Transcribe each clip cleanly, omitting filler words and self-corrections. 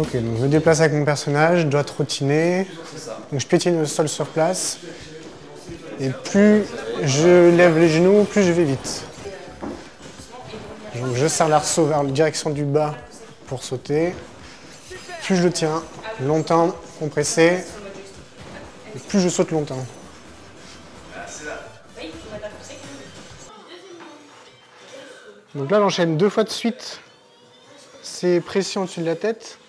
Ok, donc je me déplace avec mon personnage, je dois trottiner. Donc je piétine le sol sur place. Et plus je lève les genoux, plus je vais vite. Donc je serre l'arceau vers la direction du bas pour sauter. Plus je le tiens longtemps, compressé, et plus je saute longtemps. Donc là, j'enchaîne 2 fois de suite ces pressions au-dessus de la tête.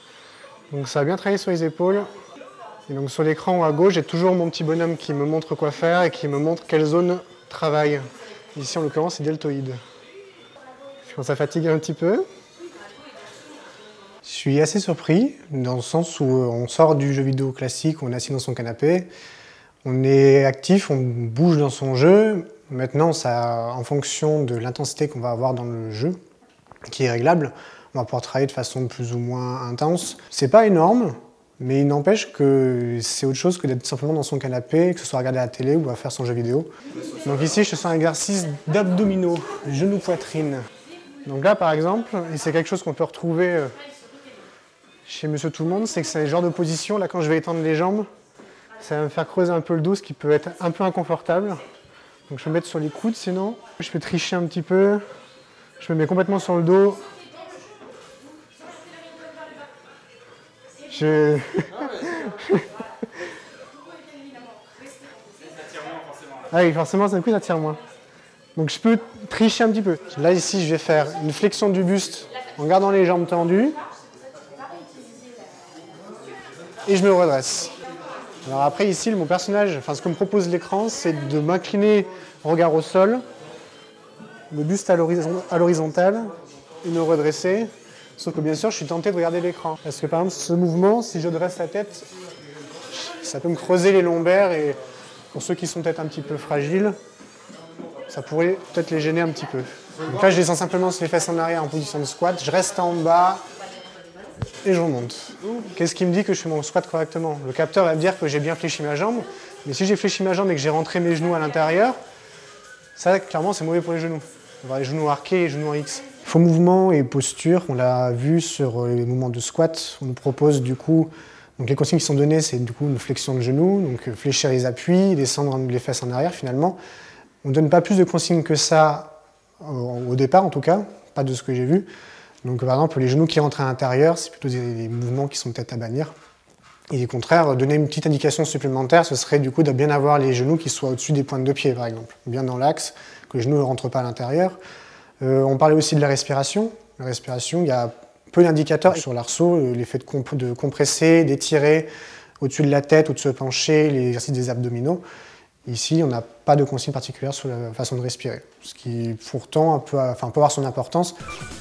Donc ça va bien travailler sur les épaules. Et donc sur l'écran à gauche, j'ai toujours mon petit bonhomme qui me montre quoi faire et qui me montre quelle zone travaille. Ici, en l'occurrence, c'est deltoïde. Je commence à fatiguer un petit peu. Je suis assez surpris, dans le sens où on sort du jeu vidéo classique, on est assis dans son canapé, on est actif, on bouge dans son jeu. Maintenant, ça, en fonction de l'intensité qu'on va avoir dans le jeu, qui est réglable, on va pouvoir travailler de façon plus ou moins intense. C'est pas énorme, mais il n'empêche que c'est autre chose que d'être simplement dans son canapé, que ce soit à regarder la télé ou à faire son jeu vidéo. Donc ici, je fais un exercice d'abdominaux, genoux-poitrine. Donc là, par exemple, et c'est quelque chose qu'on peut retrouver chez Monsieur Tout-le-Monde, c'est que c'est le genre de position, là, quand je vais étendre les jambes, ça va me faire creuser un peu le dos, ce qui peut être un peu inconfortable. Donc je vais me mettre sur les coudes, sinon. Je peux tricher un petit peu. Je me mets complètement sur le dos. Ah oui, forcément, d'un coup, ça tire moins. Donc je peux tricher un petit peu. Là, ici, je vais faire une flexion du buste en gardant les jambes tendues. Et je me redresse. Alors après, ici, mon personnage, enfin ce que me propose l'écran, c'est de m'incliner, regard au sol, le buste à l'horizontale, et me redresser. Sauf que bien sûr, je suis tenté de regarder l'écran. Parce que par exemple, ce mouvement, si je dresse la tête, ça peut me creuser les lombaires et pour ceux qui sont peut-être un petit peu fragiles, ça pourrait peut-être les gêner un petit peu. Donc là, je descends simplement sur les fesses en arrière en position de squat, je reste en bas et je remonte. Qu'est-ce qui me dit que je fais mon squat correctement? Le capteur va me dire que j'ai bien fléchi ma jambe, mais si j'ai fléchi ma jambe et que j'ai rentré mes genoux à l'intérieur, ça, clairement, c'est mauvais pour les genoux. On va les genoux arqués et les genoux en X. Faux mouvement et posture, on l'a vu sur les mouvements de squat. On nous propose du coup, donc les consignes qui sont données, c'est du coup une flexion de genoux, donc fléchir les appuis, descendre les fesses en arrière finalement. On ne donne pas plus de consignes que ça au départ en tout cas, pas de ce que j'ai vu. Donc par exemple, les genoux qui rentrent à l'intérieur, c'est plutôt des mouvements qui sont peut-être à bannir. Et au contraire, donner une petite indication supplémentaire, ce serait du coup de bien avoir les genoux qui soient au-dessus des pointes de pied par exemple, bien dans l'axe, que les genoux ne rentrent pas à l'intérieur. On parlait aussi de la respiration. La respiration, il y a peu d'indicateurs sur l'arceau, l'effet de compresser, d'étirer au-dessus de la tête, au-dessus de pencher, l'exercice des abdominaux. Ici, on n'a pas de consigne particulière sur la façon de respirer, ce qui pourtant peut avoir son importance.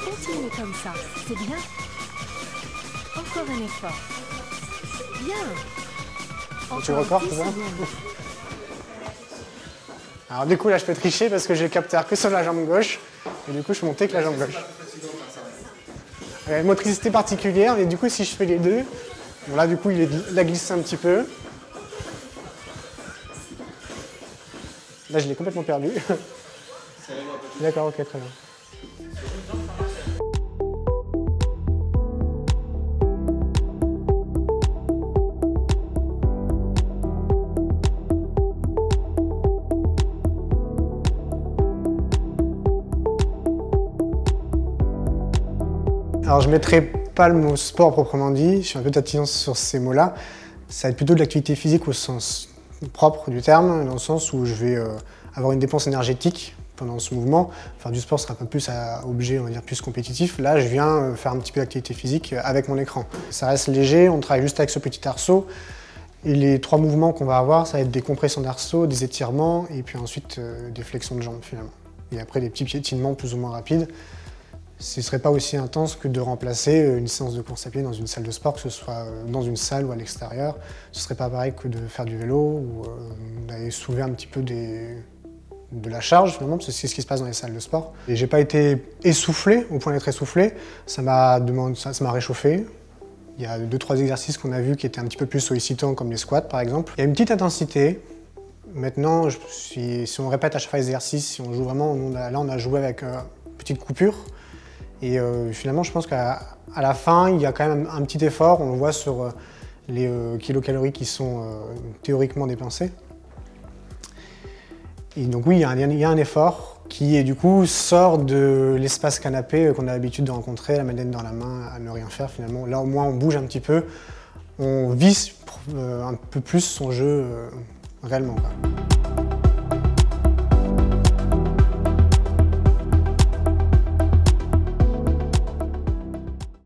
Continuez comme ça, c'est bien. Encore un effort. Bien. Tu recordes, c'est ça? Alors du coup, là, je peux tricher parce que j'ai le capteur que sur la jambe gauche, et du coup, je montais avec la jambe gauche. Il y a une motricité particulière, mais du coup, si je fais les deux, bon, là, du coup, il a glissé un petit peu. Là, je l'ai complètement perdu. D'accord, ok, très bien. Alors, je ne mettrai pas le mot sport proprement dit, je suis un peu tatillon sur ces mots-là. Ça va être plutôt de l'activité physique au sens propre du terme, dans le sens où je vais avoir une dépense énergétique pendant ce mouvement. Faire du sport sera un peu plus à objet, on va dire, plus compétitif. Là, je viens faire un petit peu d'activité physique avec mon écran. Ça reste léger, on travaille juste avec ce petit arceau. Et les 3 mouvements qu'on va avoir, ça va être des compressions d'arceau, des étirements, et puis ensuite des flexions de jambes finalement. Et après des petits piétinements plus ou moins rapides. Ce ne serait pas aussi intense que de remplacer une séance de course à pied dans une salle de sport, que ce soit dans une salle ou à l'extérieur. Ce ne serait pas pareil que de faire du vélo ou d'aller soulever un petit peu de la charge finalement, parce que c'est ce qui se passe dans les salles de sport. Et j'ai pas été essoufflé, au point d'être essoufflé, ça m'a réchauffé. Il y a 2-3 exercices qu'on a vus qui étaient un petit peu plus sollicitants, comme les squats par exemple. Il y a une petite intensité. Maintenant, si on répète à chaque fois les exercices, si on joue vraiment, là on a joué avec une petite coupure. Et finalement, je pense qu'à à la fin, il y a quand même un petit effort, on le voit sur les kilocalories qui sont théoriquement dépensées. Et donc oui, il y a un effort qui du coup sort de l'espace canapé qu'on a l'habitude de rencontrer, la manette dans la main, à ne rien faire finalement. Là au moins on bouge un petit peu, on vise un peu plus son jeu réellement, quoi.